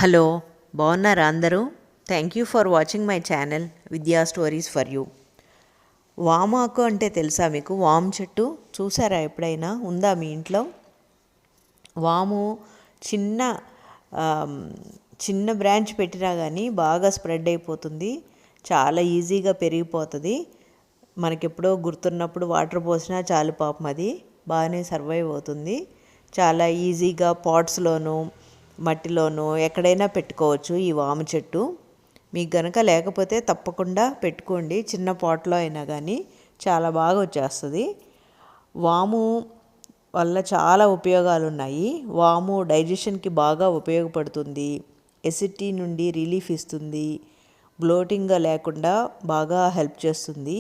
Hello, బాగున్నారా అందరూ? Thank you for watching my channel విద్యా స్టోరీస్ ఫర్ యూ. వామాకు అంటే తెలుసా మీకు? వాము చెట్టు చూసారా ఎప్పుడైనా? ఉందా మీ ఇంట్లో? వాము చిన్న చిన్న బ్రాంచ్ పెట్టినా కానీ బాగా స్ప్రెడ్ అయిపోతుంది, చాలా ఈజీగా పెరిగిపోతుంది. మనకెప్పుడో గుర్తున్నప్పుడు వాటర్ పోసినా చాలు, పాపం అది బాగానే సర్వైవ్ అవుతుంది. చాలా ఈజీగా పాట్స్లోనూ మట్టిలోనూ ఎక్కడైనా పెట్టుకోవచ్చు ఈ వాము చెట్టు. మీకు గనక లేకపోతే తప్పకుండా పెట్టుకోండి, చిన్న పాట్లో అయినా కానీ చాలా బాగా వచ్చేస్తుంది. వాము వల్ల చాలా ఉపయోగాలు ఉన్నాయి. వాము డైజెషన్కి బాగా ఉపయోగపడుతుంది, ఎసిడిటీ నుండి రిలీఫ్ ఇస్తుంది, బ్లోటింగ్గా లేకుండా బాగా హెల్ప్ చేస్తుంది.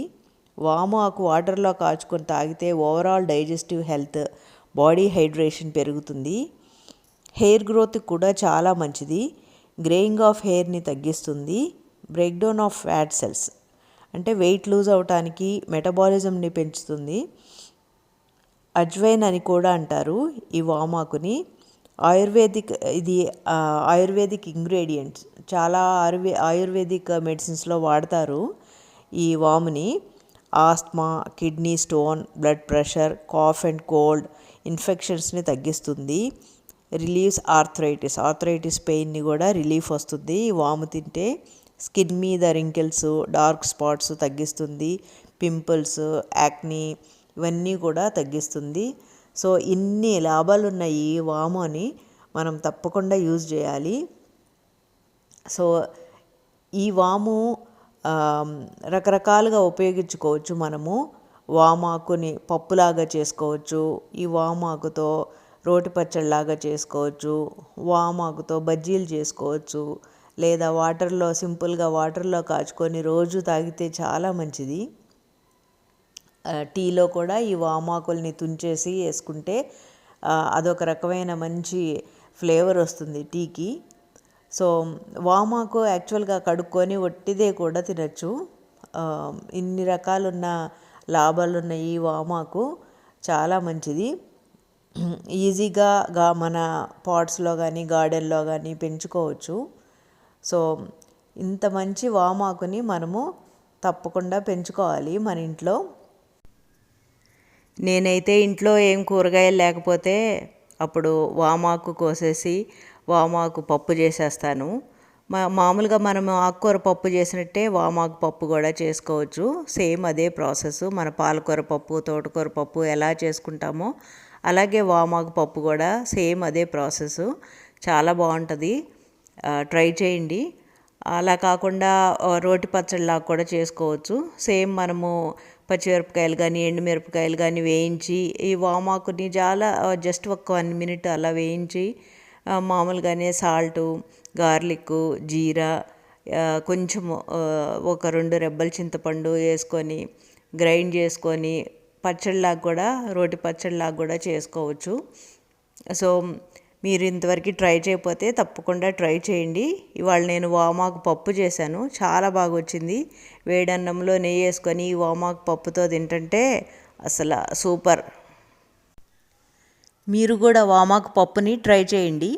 వాము ఆకు వాటర్లో కాచుకొని తాగితే overall digestive health, body hydration పెరుగుతుంది. హెయిర్ గ్రోత్ కూడా చాలా మంచిది. గ్రేయింగ్ ఆఫ్ హెయిర్ని తగ్గిస్తుంది. బ్రేక్డౌన్ ఆఫ్ ఫ్యాట్ సెల్స్ అంటే వెయిట్ లూజ్ అవటానికి, మెటబాలిజంని పెంచుతుంది. అజ్వైన్ అని కూడా అంటారు ఈ వామాకుని. ఆయుర్వేదిక్ ఇంగ్రీడియంట్స్ చాలా ఆయుర్వేదిక్ మెడిసిన్స్లో వాడతారు ఈ వాముని. Asthma, kidney stone, blood pressure, cough and cold ఇన్ఫెక్షన్స్ని తగ్గిస్తుంది. రిలీవ్స్ ఆర్థరైటిస్ పెయిన్ని కూడా రిలీఫ్ వస్తుంది ఈ వాము తింటే. స్కిన్ మీద రింకిల్స్, డార్క్ స్పాట్స్ తగ్గిస్తుంది. పింపుల్స్, యాక్నీ ఇవన్నీ కూడా తగ్గిస్తుంది. సో ఇన్ని లాభాలు ఉన్నాయి ఈ వాము అని మనం తప్పకుండా యూజ్ చేయాలి. సో ఈ వాము రకరకాలుగా ఉపయోగించుకోవచ్చు. మనము వామాకుని పప్పులాగా చేసుకోవచ్చు, ఈ వామాకుతో రోటి పచ్చడిలాగా చేసుకోవచ్చు, వామాకుతో బజ్జీలు చేసుకోవచ్చు, లేదా సింపుల్గా వాటర్లో కాచుకొని రోజు తాగితే చాలా మంచిది. టీలో కూడా ఈ వామాకుల్ని తుంచేసి వేసుకుంటే అదొక రకమైన మంచి ఫ్లేవర్ వస్తుంది టీకి. సో వామాకు యాక్చువల్గా కడుక్కొని వట్టిదే కూడా తినచ్చు. ఇన్ని రకాలున్న లాభాలున్న ఈ వామాకు చాలా మంచిది. ఈజీగా మన పాట్స్లో కానీ గార్డెన్లో కానీ పెంచుకోవచ్చు. సో ఇంత మంచి వామాకుని మనము తప్పకుండా పెంచుకోవాలి మన ఇంట్లో. నేనైతే ఇంట్లో ఏం కూరగాయలు లేకపోతే అప్పుడు వామాకు కోసేసి వామాకు పప్పు చేసేస్తాను. మామూలుగా మనము ఆకుకూర పప్పు చేసినట్టే వామాకు పప్పు కూడా చేసుకోవచ్చు. సేమ్ అదే ప్రాసెస్. మన పాలకూర పప్పు, తోటకూర పప్పు ఎలా చేసుకుంటామో అలాగే వామాకు పప్పు కూడా సేమ్ అదే ప్రాసెస్. చాలా బాగుంటుంది, ట్రై చేయండి. అలా కాకుండా రోటి పచ్చడిలాగా కూడా చేసుకోవచ్చు. సేమ్ మనము పచ్చిమిరపకాయలు కానీ ఎండుమిరపకాయలు కానీ వేయించి ఈ వామాకుని జస్ట్ ఒక 1 minute అలా వేయించి మామూలుగానే సాల్టు, గార్లిక్, జీరా, కొంచెం ఒక 2 రెబ్బల చింతపండు వేసుకొని గ్రైండ్ చేసుకొని పచ్చడిలాగా కూడా, రోటి పచ్చడిలాగా కూడా చేసుకోవచ్చు. సో మీరు ఇంతవరకు ట్రై చేయకపోతే తప్పకుండా ట్రై చేయండి. ఇవాళ నేను వామాకు పప్పు చేశాను, చాలా బాగా వచ్చింది. వేడన్నంలో నెయ్యి వేసుకొని ఈ వామాకు పప్పుతో తింటుంటే అసలు సూపర్. మీరు కూడా వామాకు పప్పుని ట్రై చేయండి.